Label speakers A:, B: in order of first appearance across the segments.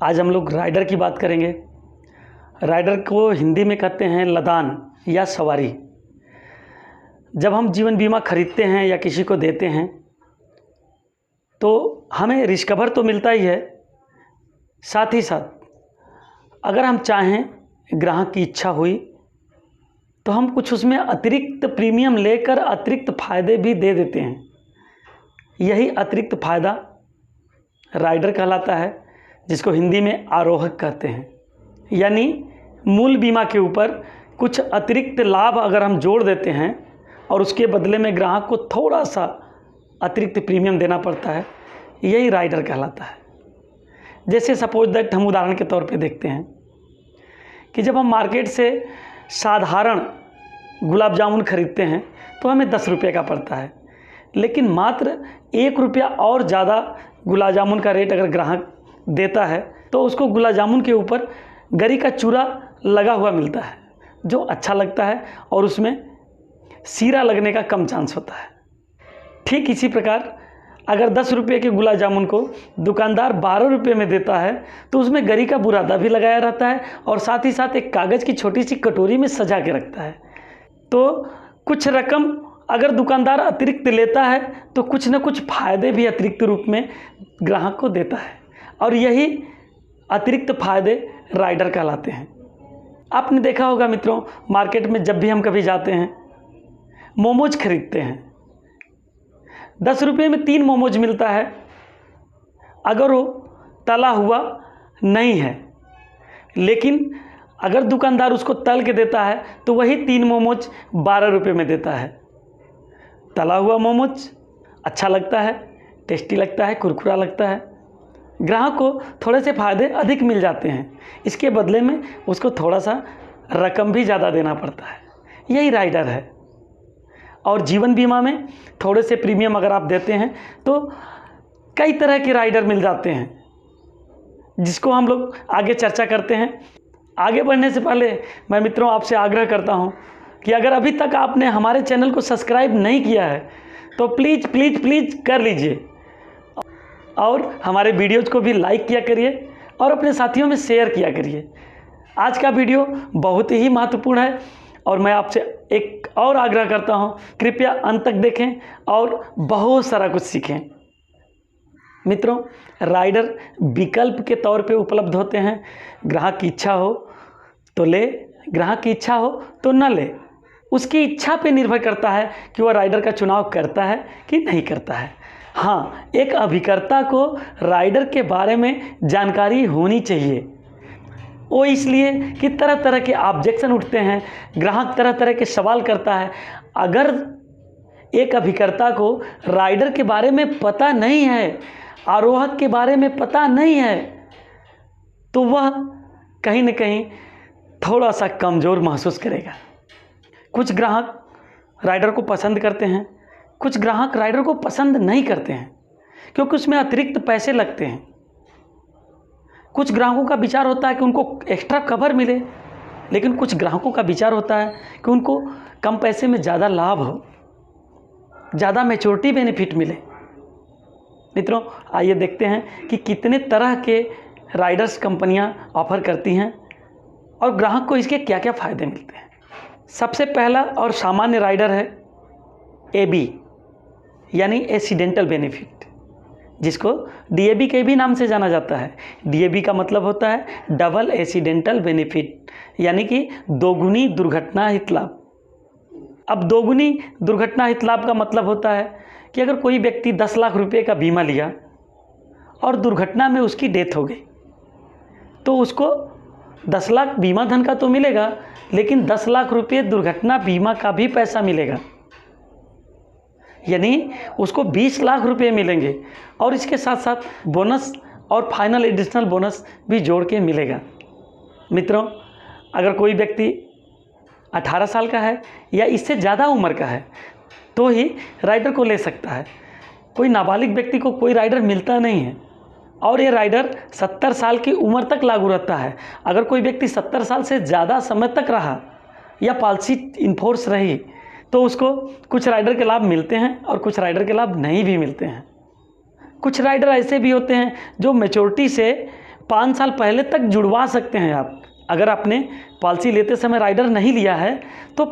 A: आज हम लोग राइडर की बात करेंगे। राइडर को हिंदी में कहते हैं लदान या सवारी। जब हम जीवन बीमा खरीदते हैं या किसी को देते हैं तो हमें रिस्क कवर तो मिलता ही है, साथ ही साथ अगर हम चाहें, ग्राहक की इच्छा हुई तो हम कुछ उसमें अतिरिक्त प्रीमियम लेकर अतिरिक्त फ़ायदे भी दे देते हैं। यही अतिरिक्त फ़ायदा राइडर कहलाता है, जिसको हिंदी में आरोहक कहते हैं। यानी मूल बीमा के ऊपर कुछ अतिरिक्त लाभ अगर हम जोड़ देते हैं और उसके बदले में ग्राहक को थोड़ा सा अतिरिक्त प्रीमियम देना पड़ता है, यही राइडर कहलाता है। जैसे सपोज दैट हम उदाहरण के तौर पे देखते हैं कि जब हम मार्केट से साधारण गुलाब जामुन खरीदते हैं तो हमें 10 रुपये का पड़ता है, लेकिन मात्र 1 रुपया और ज़्यादा गुलाब जामुन का रेट अगर ग्राहक देता है तो उसको गुलाब जामुन के ऊपर गरी का चूरा लगा हुआ मिलता है, जो अच्छा लगता है और उसमें सीरा लगने का कम चांस होता है। ठीक इसी प्रकार अगर 10 रुपये के गुलाब जामुन को दुकानदार 12 रुपये में देता है तो उसमें गरी का बुरादा भी लगाया रहता है और साथ ही साथ एक कागज़ की छोटी सी कटोरी में सजा के रखता है। तो कुछ रकम अगर दुकानदार अतिरिक्त लेता है तो कुछ न कुछ फ़ायदे भी अतिरिक्त रूप में ग्राहक को देता है, और यही अतिरिक्त फ़ायदे राइडर कहलाते हैं। आपने देखा होगा मित्रों, मार्केट में जब भी हम कभी जाते हैं, मोमोज खरीदते हैं, 10 रुपये में 3 मोमोज मिलता है अगर वो तला हुआ नहीं है, लेकिन अगर दुकानदार उसको तल के देता है तो वही 3 मोमोज 12 रुपये में देता है। तला हुआ मोमोज अच्छा लगता है, टेस्टी लगता है, कुरकुरा लगता है, ग्राहक को थोड़े से फ़ायदे अधिक मिल जाते हैं, इसके बदले में उसको थोड़ा सा रकम भी ज़्यादा देना पड़ता है। यही राइडर है। और जीवन बीमा में थोड़े से प्रीमियम अगर आप देते हैं तो कई तरह के राइडर मिल जाते हैं, जिसको हम लोग आगे चर्चा करते हैं। आगे बढ़ने से पहले मैं मित्रों आपसे आग्रह करता हूं कि अगर अभी तक आपने हमारे चैनल को सब्सक्राइब नहीं किया है तो प्लीज़ प्लीज़ प्लीज़ कर लीजिए, और हमारे वीडियोज़ को भी लाइक किया करिए और अपने साथियों में शेयर किया करिए। आज का वीडियो बहुत ही महत्वपूर्ण है और मैं आपसे एक और आग्रह करता हूं, कृपया अंत तक देखें और बहुत सारा कुछ सीखें। मित्रों, राइडर विकल्प के तौर पे उपलब्ध होते हैं। ग्राहक की इच्छा हो तो ले, ग्राहक की इच्छा हो तो न ले। उसकी इच्छा पे निर्भर करता है कि वह राइडर का चुनाव करता है कि नहीं करता है। हाँ, एक अभिकर्ता को राइडर के बारे में जानकारी होनी चाहिए। वो इसलिए कि तरह तरह के ऑब्जेक्शन उठते हैं, ग्राहक तरह तरह के सवाल करता है। अगर एक अभिकर्ता को राइडर के बारे में पता नहीं है, आरोहक के बारे में पता नहीं है, तो वह कहीं न कहीं थोड़ा सा कमज़ोर महसूस करेगा। कुछ ग्राहक राइडर को पसंद करते हैं, कुछ ग्राहक राइडर को पसंद नहीं करते हैं क्योंकि उसमें अतिरिक्त पैसे लगते हैं। कुछ ग्राहकों का विचार होता है कि उनको एक्स्ट्रा कवर मिले, लेकिन कुछ ग्राहकों का विचार होता है कि उनको कम पैसे में ज़्यादा लाभ हो, ज़्यादा मैच्योरिटी बेनिफिट मिले। मित्रों, आइए देखते हैं कि कितने तरह के राइडर्स कंपनियां ऑफ़र करती हैं और ग्राहक को इसके क्या क्या फ़ायदे मिलते हैं। सबसे पहला और सामान्य राइडर है AB, यानी एक्सीडेंटल बेनिफिट, जिसको DAB के भी नाम से जाना जाता है। DAB का मतलब होता है डबल एक्सीडेंटल बेनिफिट, यानी कि दोगुनी दुर्घटना हित लाभ। अब दोगुनी दुर्घटना हित लाभ का मतलब होता है कि अगर कोई व्यक्ति 10 लाख रुपए का बीमा लिया और दुर्घटना में उसकी डेथ हो गई तो उसको 10 लाख बीमा धन का तो मिलेगा, लेकिन 10 लाख रुपये दुर्घटना बीमा का भी पैसा मिलेगा, यानी उसको 20 लाख रुपए मिलेंगे और इसके साथ साथ बोनस और फाइनल एडिशनल बोनस भी जोड़ के मिलेगा। मित्रों, अगर कोई व्यक्ति 18 साल का है या इससे ज़्यादा उम्र का है तो ही राइडर को ले सकता है। कोई नाबालिग व्यक्ति को कोई राइडर मिलता नहीं है, और ये राइडर 70 साल की उम्र तक लागू रहता है। अगर कोई व्यक्ति 70 साल से ज़्यादा समय तक रहा या पॉलिसी इन्फोर्स रही तो उसको कुछ राइडर के लाभ मिलते हैं और कुछ राइडर के लाभ नहीं भी मिलते हैं। कुछ राइडर ऐसे भी होते हैं जो मैच्योरिटी से 5 साल पहले तक जुड़वा सकते हैं आप। अगर आपने पॉलिसी लेते समय राइडर नहीं लिया है तो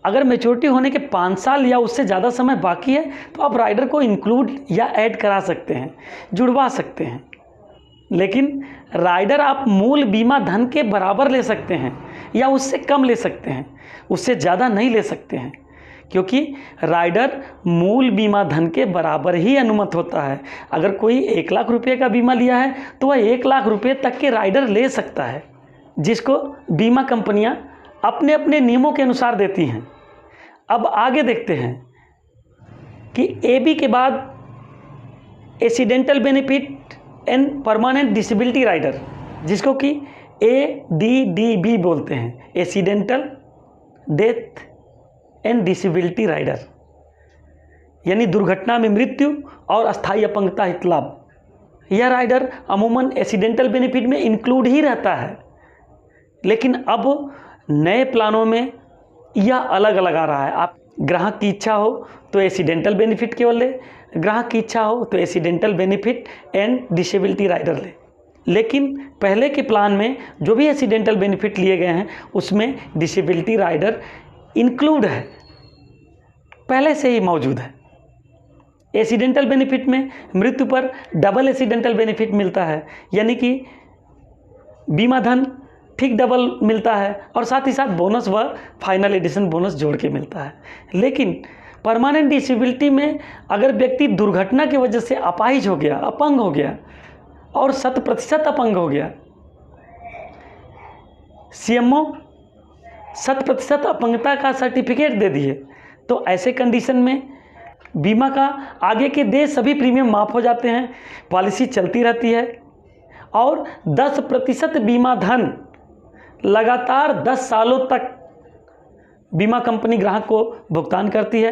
A: अगर मैच्योरिटी होने के 5 साल या उससे ज़्यादा समय बाकी है तो आप राइडर को इंक्लूड या ऐड करा सकते हैं, जुड़वा सकते हैं। लेकिन राइडर आप मूल बीमा धन के बराबर ले सकते हैं या उससे कम ले सकते हैं, उससे ज़्यादा नहीं ले सकते हैं, क्योंकि राइडर मूल बीमा धन के बराबर ही अनुमत होता है। अगर कोई 1 लाख रुपये का बीमा लिया है तो वह 1 लाख रुपये तक के राइडर ले सकता है, जिसको बीमा कंपनियां अपने अपने नियमों के अनुसार देती हैं। अब आगे देखते हैं कि AB के बाद accidental benefit and permanent disability rider, जिसको कि ADDB बोलते हैं, accidental death and disability rider, यानी दुर्घटना में मृत्यु और अस्थायी अपंगता हित लाभ। यह राइडर अमूमन एक्सीडेंटल बेनिफिट में इंक्लूड ही रहता है, लेकिन अब नए प्लानों में यह अलग अलग आ रहा है। आप ग्राहक की इच्छा हो तो एक्सीडेंटल बेनिफिट केवल ले, ग्राहक की इच्छा हो तो accidental benefit and disability rider ले। लेकिन पहले के प्लान में जो भी एक्सीडेंटल बेनिफिट लिए गए हैं उसमें डिसेबिलिटी राइडर इंक्लूड है, पहले से ही मौजूद है। एक्सीडेंटल बेनिफिट में मृत्यु पर डबल एक्सीडेंटल बेनिफिट मिलता है, यानी कि बीमा धन ठीक डबल मिलता है और साथ ही साथ बोनस व फाइनल एडिशन बोनस जोड़ के मिलता है। लेकिन परमानेंट डिसेबिलिटी में अगर व्यक्ति दुर्घटना की वजह से अपाहिज हो गया, अपंग हो गया और 100% अपंग हो गया, CMO 100% अपंगता का सर्टिफिकेट दे दिए, तो ऐसे कंडीशन में बीमा का आगे के दे सभी प्रीमियम माफ़ हो जाते हैं, पॉलिसी चलती रहती है और 10% बीमा धन लगातार 10 सालों तक बीमा कंपनी ग्राहक को भुगतान करती है।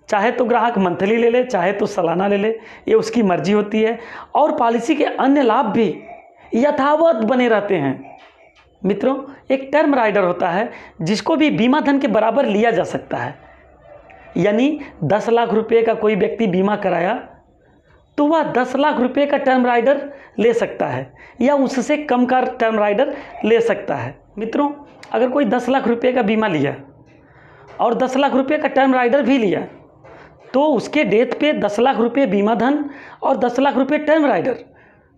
A: चाहे तो ग्राहक मंथली ले ले, चाहे तो सालाना ले ले, ये उसकी मर्जी होती है। और पॉलिसी के अन्य लाभ भी यथावत बने रहते हैं। मित्रों, एक टर्म राइडर होता है जिसको भी बीमा धन के बराबर लिया जा सकता है, यानी 10 लाख रुपये का कोई व्यक्ति बीमा कराया तो वह 10 लाख रुपये का टर्म राइडर ले सकता है या उससे कम का टर्म राइडर ले सकता है। मित्रों, अगर कोई 10 लाख रुपये का बीमा लिया और 10 लाख रुपये का टर्म राइडर भी लिया तो उसके डेथ पे 10 लाख रुपये बीमा धन और 10 लाख रुपये टर्म राइडर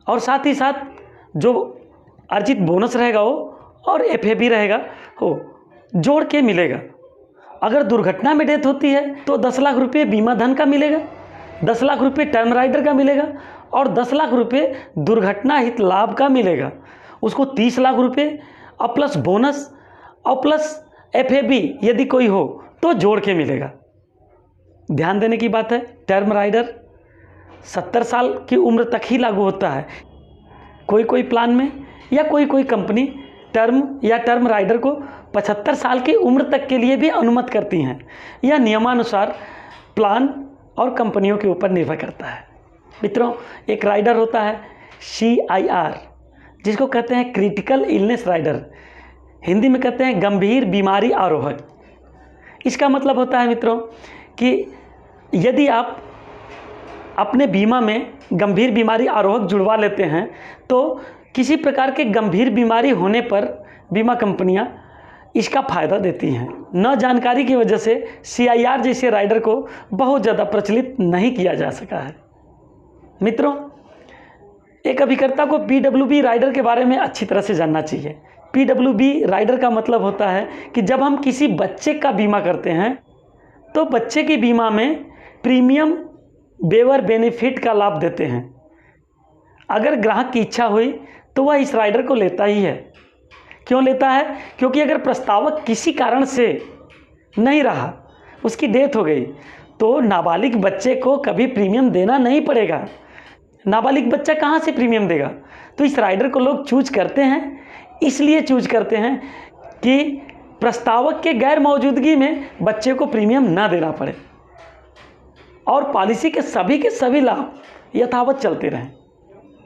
A: और साथ ही साथ जो अर्जित बोनस रहेगा वो और FAB रहेगा वो जोड़ के मिलेगा। अगर दुर्घटना में डेथ होती है तो 10 लाख रुपये बीमा धन का मिलेगा, 10 लाख रुपये टर्म राइडर का मिलेगा और 10 लाख रुपये दुर्घटना हित लाभ का मिलेगा। उसको 30 लाख रुपये और प्लस बोनस और प्लस FAB यदि कोई हो तो जोड़ के मिलेगा। ध्यान देने की बात है, टर्म राइडर 70 साल की उम्र तक ही लागू होता है। कोई कोई प्लान में या कोई कोई कंपनी टर्म राइडर को 75 साल की उम्र तक के लिए भी अनुमत करती हैं। यह नियमानुसार प्लान और कंपनियों के ऊपर निर्भर करता है। मित्रों, एक राइडर होता है CIR, जिसको कहते हैं क्रिटिकल इलनेस राइडर, हिंदी में कहते हैं गंभीर बीमारी आरोहक। इसका मतलब होता है मित्रों कि यदि आप अपने बीमा में गंभीर बीमारी आरोहक जुड़वा लेते हैं तो किसी प्रकार के गंभीर बीमारी होने पर बीमा कंपनियां इसका फ़ायदा देती हैं। न जानकारी की वजह से CIR जैसे राइडर को बहुत ज़्यादा प्रचलित नहीं किया जा सका है। मित्रों, एक अभिकर्ता को PWB राइडर के बारे में अच्छी तरह से जानना चाहिए। PWB राइडर का मतलब होता है कि जब हम किसी बच्चे का बीमा करते हैं तो बच्चे की बीमा में प्रीमियम वेवर बेनिफिट का लाभ देते हैं। अगर ग्राहक की इच्छा हुई तो वह इस राइडर को लेता ही है। क्यों लेता है? क्योंकि अगर प्रस्तावक किसी कारण से नहीं रहा, उसकी डेथ हो गई, तो नाबालिग बच्चे को कभी प्रीमियम देना नहीं पड़ेगा। नाबालिग बच्चा कहाँ से प्रीमियम देगा? तो इस राइडर को लोग चूज करते हैं, इसलिए चूज करते हैं कि प्रस्तावक के गैर मौजूदगी में बच्चे को प्रीमियम ना देना पड़े और पॉलिसी के सभी लाभ यथावत चलते रहें।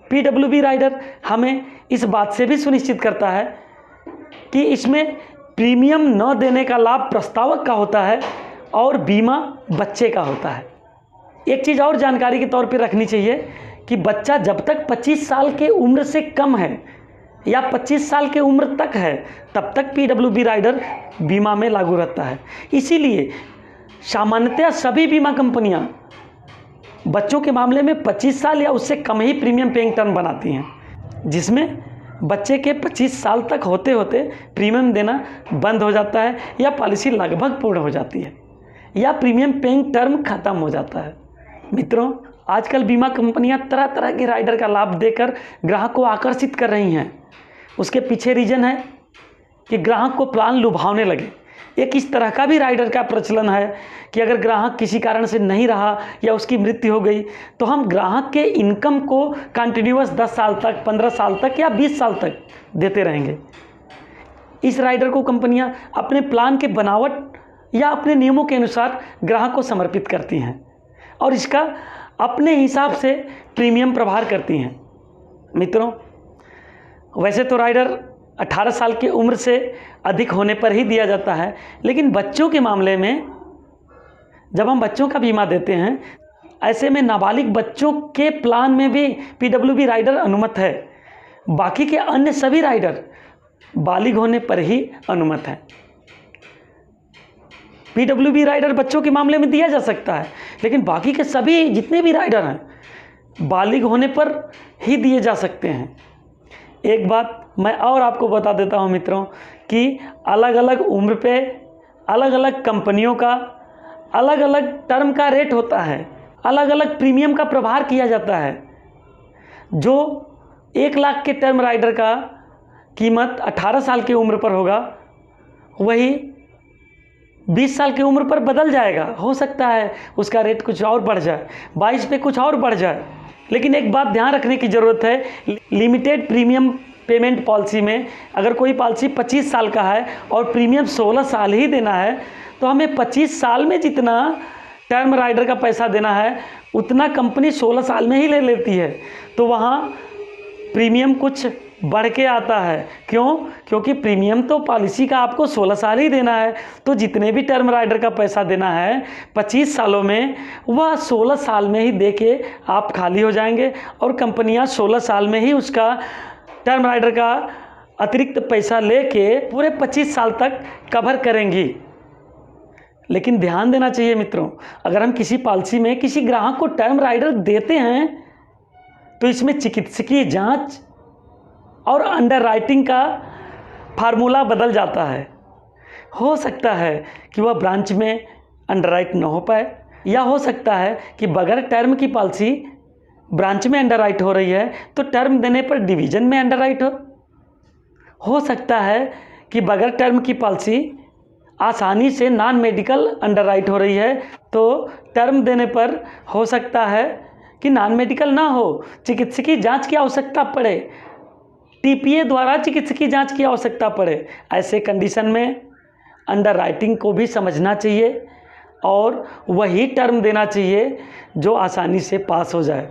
A: PWB राइडर हमें इस बात से भी सुनिश्चित करता है कि इसमें प्रीमियम न देने का लाभ प्रस्तावक का होता है और बीमा बच्चे का होता है। एक चीज़ और जानकारी के तौर पे रखनी चाहिए कि बच्चा जब तक 25 साल के उम्र से कम है या 25 साल के उम्र तक है तब तक पीडब्ल्यूबी राइडर बीमा में लागू रहता है। इसीलिए सामान्यतः सभी बीमा कंपनियां बच्चों के मामले में 25 साल या उससे कम ही प्रीमियम पेइंग टर्म बनाती हैं, जिसमें बच्चे के 25 साल तक होते होते प्रीमियम देना बंद हो जाता है या पॉलिसी लगभग पूर्ण हो जाती है या प्रीमियम पेइंग टर्म खत्म हो जाता है। मित्रों, आजकल बीमा कंपनियां तरह तरह के राइडर का लाभ देकर ग्राहक को आकर्षित कर रही हैं। उसके पीछे रीजन है कि ग्राहक को प्लान लुभावने लगे। एक इस तरह का भी राइडर का प्रचलन है कि अगर ग्राहक किसी कारण से नहीं रहा या उसकी मृत्यु हो गई तो हम ग्राहक के इनकम को कंटिन्यूअस 10 साल तक, 15 साल तक या 20 साल तक देते रहेंगे। इस राइडर को कंपनियां अपने प्लान के बनावट या अपने नियमों के अनुसार ग्राहक को समर्पित करती हैं और इसका अपने हिसाब से प्रीमियम प्रभार करती हैं। मित्रों, वैसे तो राइडर 18 साल की उम्र से अधिक होने पर ही दिया जाता है, लेकिन बच्चों के मामले में जब हम बच्चों का बीमा देते हैं, ऐसे में नाबालिग बच्चों के प्लान में भी पीडब्ल्यूबी राइडर अनुमत है। बाकी के अन्य सभी राइडर बालिग होने पर ही अनुमत है। पीडब्ल्यूबी राइडर बच्चों के मामले में दिया जा सकता है, लेकिन बाकी के सभी जितने भी राइडर हैं बालिग होने पर ही दिए जा सकते हैं। एक बात मैं और आपको बता देता हूं मित्रों कि अलग अलग उम्र पे अलग अलग कंपनियों का अलग अलग टर्म का रेट होता है, अलग अलग प्रीमियम का प्रभार किया जाता है। जो 1 लाख के टर्म राइडर का कीमत 18 साल की उम्र पर होगा, वही 20 साल की उम्र पर बदल जाएगा। हो सकता है उसका रेट कुछ और बढ़ जाए, 22 पे कुछ और बढ़ जाए। लेकिन एक बात ध्यान रखने की ज़रूरत है, लिमिटेड प्रीमियम पेमेंट पॉलिसी में अगर कोई पॉलिसी 25 साल का है और प्रीमियम 16 साल ही देना है तो हमें 25 साल में जितना टर्म राइडर का पैसा देना है उतना कंपनी 16 साल में ही ले लेती है। तो वहाँ प्रीमियम कुछ बढ़ के आता है। क्यों? क्योंकि प्रीमियम तो पॉलिसी का आपको 16 साल ही देना है, तो जितने भी टर्म राइडर का पैसा देना है 25 सालों में वह 16 साल में ही दे के आप खाली हो जाएंगे और कंपनियां 16 साल में ही उसका टर्म राइडर का अतिरिक्त पैसा लेके पूरे 25 साल तक कवर करेंगी। लेकिन ध्यान देना चाहिए मित्रों, अगर हम किसी पॉलिसी में किसी ग्राहक को टर्म राइडर देते हैं तो इसमें चिकित्सकीय जांच और अंडरराइटिंग का फार्मूला बदल जाता है। हो सकता है कि वह ब्रांच में अंडरराइट न हो पाए, या हो सकता है कि बगैर टर्म की पॉलिसी ब्रांच में अंडरराइट हो रही है तो टर्म देने पर डिवीज़न में अंडरराइट हो सकता है कि बगैर टर्म की पॉलिसी आसानी से नॉन मेडिकल अंडरराइट हो रही है तो टर्म देने पर हो सकता है कि नॉन मेडिकल ना हो, चिकित्सकीय जांच की आवश्यकता पड़े, टीपीए द्वारा चिकित्सकीय जांच की आवश्यकता पड़े। ऐसे कंडीशन में अंडरराइटिंग को भी समझना चाहिए और वही टर्म देना चाहिए जो आसानी से पास हो जाए।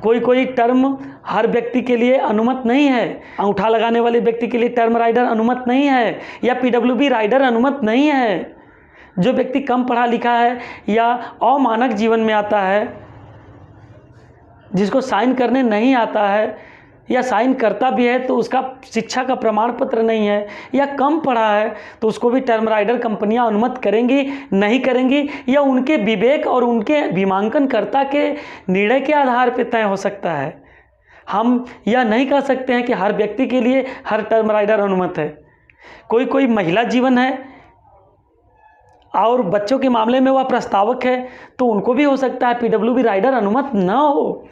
A: कोई टर्म हर व्यक्ति के लिए अनुमत नहीं है। अंगूठा लगाने वाले व्यक्ति के लिए टर्म राइडर अनुमत नहीं है या पीडब्ल्यूबी राइडर अनुमत नहीं है। जो व्यक्ति कम पढ़ा लिखा है या अमानक जीवन में आता है, जिसको साइन करने नहीं आता है या साइन करता भी है तो उसका शिक्षा का प्रमाण पत्र नहीं है या कम पढ़ा है, तो उसको भी टर्म राइडर कंपनियां अनुमत करेंगी नहीं करेंगी या उनके विवेक और उनके बीमांकनकर्ता के निर्णय के आधार पर तय हो सकता है। हम यह नहीं कह सकते हैं कि हर व्यक्ति के लिए हर टर्म राइडर अनुमत है। कोई महिला जीवन है और बच्चों के मामले में वह प्रस्तावक है तो उनको भी हो सकता है पीडब्ल्यूबी राइडर अनुमत न हो।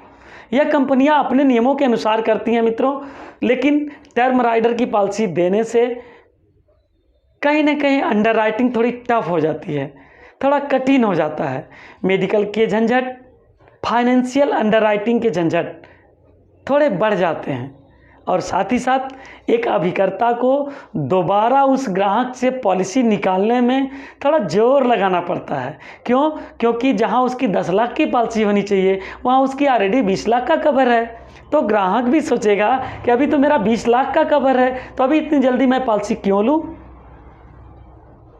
A: यह कंपनियां अपने नियमों के अनुसार करती हैं मित्रों, लेकिन टर्म राइडर की पॉलिसी देने से कहीं ना कहीं अंडरराइटिंग थोड़ी टफ हो जाती है, थोड़ा कठिन हो जाता है। मेडिकल के झंझट, फाइनेंशियल अंडरराइटिंग के झंझट थोड़े बढ़ जाते हैं और साथ ही साथ एक अभिकर्ता को दोबारा उस ग्राहक से पॉलिसी निकालने में थोड़ा जोर लगाना पड़ता है। क्यों? क्योंकि जहां उसकी 10 लाख की पॉलिसी होनी चाहिए वहां उसकी ऑलरेडी 20 लाख का कवर है। तो ग्राहक भी सोचेगा कि अभी तो मेरा 20 लाख का कवर है तो अभी इतनी जल्दी मैं पॉलिसी क्यों लूँ।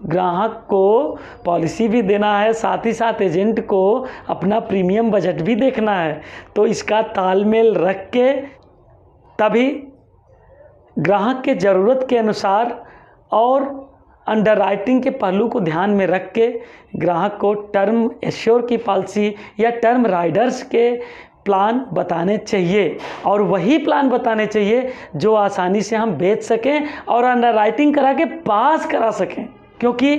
A: ग्राहक को पॉलिसी भी देना है, साथ ही साथ एजेंट को अपना प्रीमियम बजट भी देखना है। तो इसका तालमेल रख के तभी ग्राहक के ज़रूरत के अनुसार और अंडरराइटिंग के पहलू को ध्यान में रख के ग्राहक को टर्म एश्योर की पॉलिसी या टर्म राइडर्स के प्लान बताने चाहिए, और वही प्लान बताने चाहिए जो आसानी से हम बेच सकें और अंडरराइटिंग करा के पास करा सकें। क्योंकि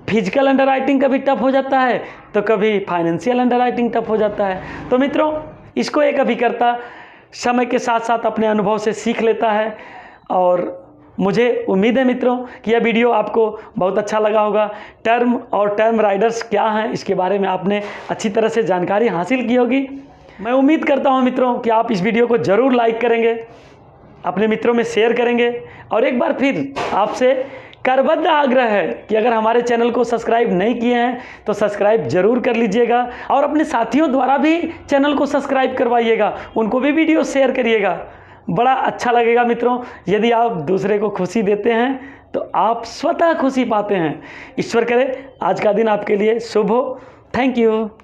A: फिजिकल अंडरराइटिंग कभी टफ हो जाता है तो कभी फाइनेंशियल अंडरराइटिंग टफ हो जाता है। तो मित्रों, इसको एक अभिकर्ता समय के साथ साथ अपने अनुभव से सीख लेता है, और मुझे उम्मीद है मित्रों कि यह वीडियो आपको बहुत अच्छा लगा होगा। टर्म और टर्म राइडर्स क्या हैं इसके बारे में आपने अच्छी तरह से जानकारी हासिल की होगी। मैं उम्मीद करता हूं मित्रों कि आप इस वीडियो को ज़रूर लाइक करेंगे, अपने मित्रों में शेयर करेंगे, और एक बार फिर आपसे करबद्ध आग्रह है कि अगर हमारे चैनल को सब्सक्राइब नहीं किए हैं तो सब्सक्राइब जरूर कर लीजिएगा, और अपने साथियों द्वारा भी चैनल को सब्सक्राइब करवाइएगा, उनको भी वीडियो शेयर करिएगा। बड़ा अच्छा लगेगा मित्रों, यदि आप दूसरे को खुशी देते हैं तो आप स्वतः खुशी पाते हैं। ईश्वर करे आज का दिन आपके लिए शुभ हो। Thank you.